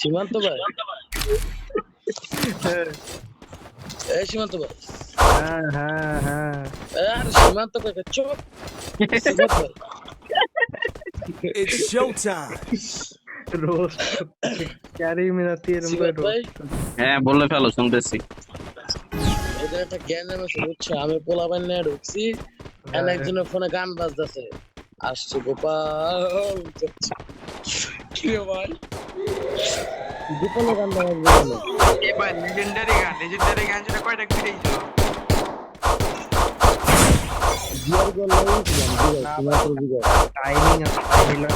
সীমান্ত ভাই এই সীমান্ত ভাই হ্যাঁ হ্যাঁ হ্যাঁ আর সীমান্ত কাকে চুপ সীমান্ত ভাই It's showtime. Roast carry Minati এরকম করে সীমান্ত ভাই রোস্ট হ্যাঁ বলে ফেলো, শুনতেছি। ওদের একটা জ্ঞান নেমেছে বুঝছো আমি পোলাপান নিয়ে ঢুকছি একজনের ফোনে গান বাজতেছে আসছে গোপাল কি রে ভাই গোপালের গান বাজবে এবার লেজেন্ডারি গান যেটা কয়টা কিনেছো জিয়ার গোল লাগিয়েছিলাম জিয়ার সীমান্ত জিয়ার টাইমিং আছে টাইমিং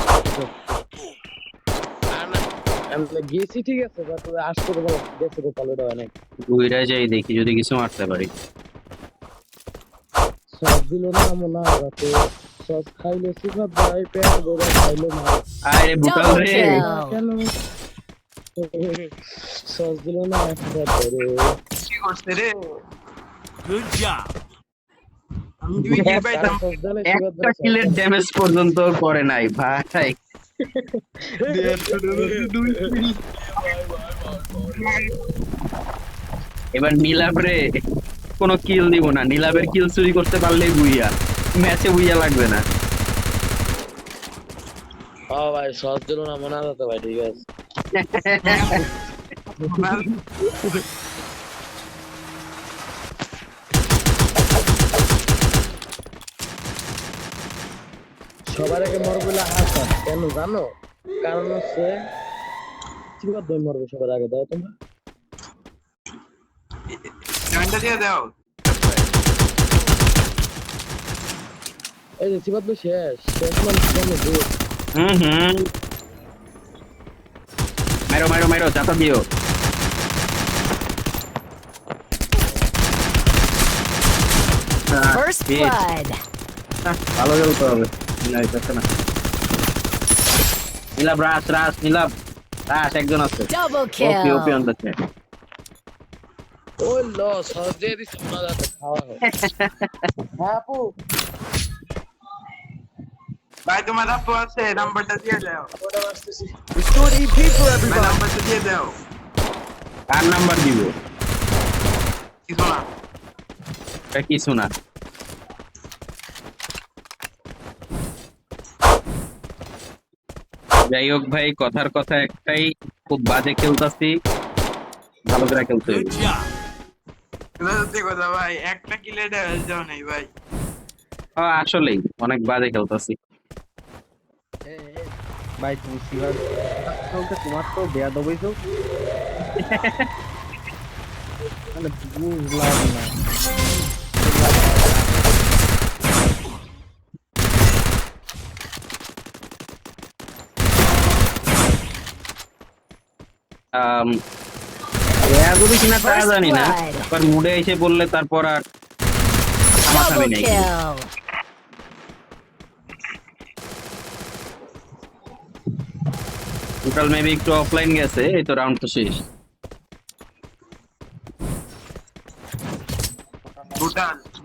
আমি গেছি ঠিক আছে বাট আসতে গেছে গোপাল ওটা অনেক ঘুরে যাই দেখি যদি কিছু মারতে পারি। সস দিল না মনে হয় রাতে সস খাইলে সিফাত ভাই পেট ভরে খাইলে না আরে বুটাল Double রে, kill. কেন সস দিল না সিফাত ধরে কি করছে রে Good job. আমি দুই কিল পাইতাম সস দিলে একটা কিলের ড্যামেজ পর্যন্ত করে নাই ভাই। এবার নীলাভ রে কোনো কিল দিব না, নীলাভের কিল চুরি করতে পারলেই বুইয়া, ম্যাচে বুইয়া লাগবে না। ও ভাই সস দিল না মনে আছে ভাই ঠিক আছে সবার আগে মরবে হাসান কেন জানো কারণ হচ্ছে সিফাত ভাই মরবে সবার আগে দাও তোমরা জয়েন্টটা দিয়ে দাও এই যে সিফাত ভাই শেষ মানে কেন দূর হুম মারো মারো মারো, চাতা দিও। First Bitch. blood. ভালো খেলতে হবে। না নীলাভ রাস নীলাভ রাস একজন আছে। Double OP OP kill. On the chat. ওই লো সস দিয়ে দিছি মনে যাতে খাওয়া হয় হ্যাঁ আপু ভাই তোমার আপু আছে নাম্বারটা দিয়ে দাও ওটা আসতেছি Restore EP for ভাই everybody. নাম্বারটা দিয়ে দাও কার নাম্বার দিব? কিছু না এটা কিছু না। যাই হোক ভাই, কথার কথা একটাই, খুব বাজে খেলতাছি, ভালো করে খেলতে হবে। Good job. সত্যি কথা ভাই একটা কিলে যাও নাই ভাই আসলেই অনেক বাজে খেলতাছি। ভাই তুমি সিভার চলতে তোমার তো বেয়াদবই তো মানে বুঝলাম না যদি কিনা তা First জানি না, blood. এবার মুডে এসে বললে তারপর আর থামাথামি Double নেই। kill. টোটাল মেবি একটু অফলাইন গেছে, এই তো রাউন্ড তো শেষ।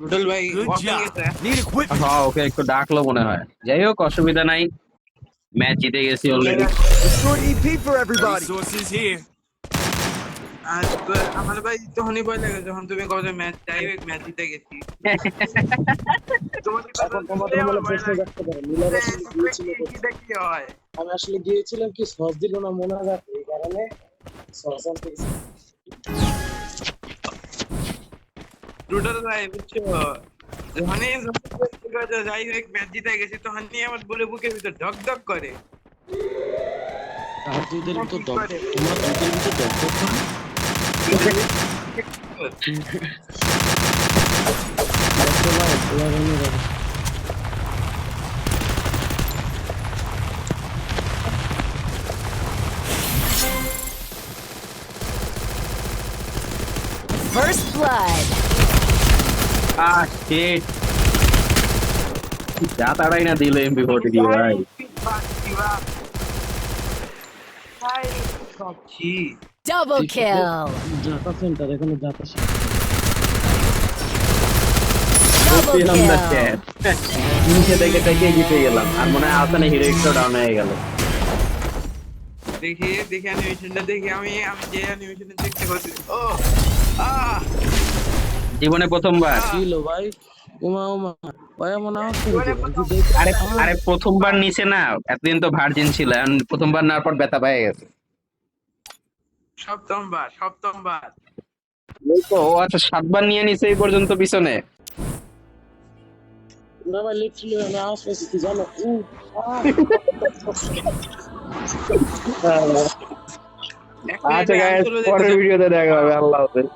টোটাল ভাই Good ওপেন job. গেছে Need equipment. হ্যাঁ ওকে একটু ডাকলো মনে হয়। যাই হোক অসুবিধা নাই, ম্যাচ জিতে গেছি already. Restore EP for everybody. Resources here. আর আমার ভাই তখনই ভয় লাগে যখন তুমি কবে ম্যাচ ডাইরেক্ট ম্যাচ জিতে গেছি তোমাকে এখন তোমাদের বলে প্রশ্ন রাখতে পারো নীলাভ আসলে গিয়েছিল কোথায়? কি হয় আমি আসলে গিয়েছিলাম কি সস দিল না মনে হয় এই কারণে সস আনতে গেছি টোটাল ভাই বুঝছো যখনই যাই হোক ম্যাচ জিতে গেছি তখনই আমার বলে বুকের ভিতর ধক ধক করে আর দুধের ভিতর দম তোমার দুধের ভিতর দম করছো First blood. শিট, যা তাড়াই না দিল MP40 দিয়ে ভাই। Double kill. জাতা সেন্টার এখানে জাতা Double পেলাম না kill. চ্যাট, নিচে থেকে জিতে গেলাম, আর মনে হয় আসানে হিরো একটু ডাউন হয়ে গেল। দেখি অ্যানিমেশনটা দেখি আমি যে অ্যানিমেশনটা দেখতে পাচ্ছি ও আহ জীবনে প্রথমবার। কি হলো ভাই? উমা ভাই এমন আওয়াজ আরে আরে প্রথমবার নিচে না, এতদিন তো ভার্জিন ছিল, এখন প্রথমবার নেওয়ার পর ব্যথা পেয়ে গেছে। সপ্তমবার এই তো, ও আচ্ছা 7বার নিয়ে নিছে এই পর্যন্ত পিছনে। না ভাই লিটারালি আমি আওয়াজ পাইছি কি জানো? একটা আচ্ছা আমি গাইস, চলে পরের যেতে ভিডিওতে দেখা হবে। আল্লাহ হাফেজ।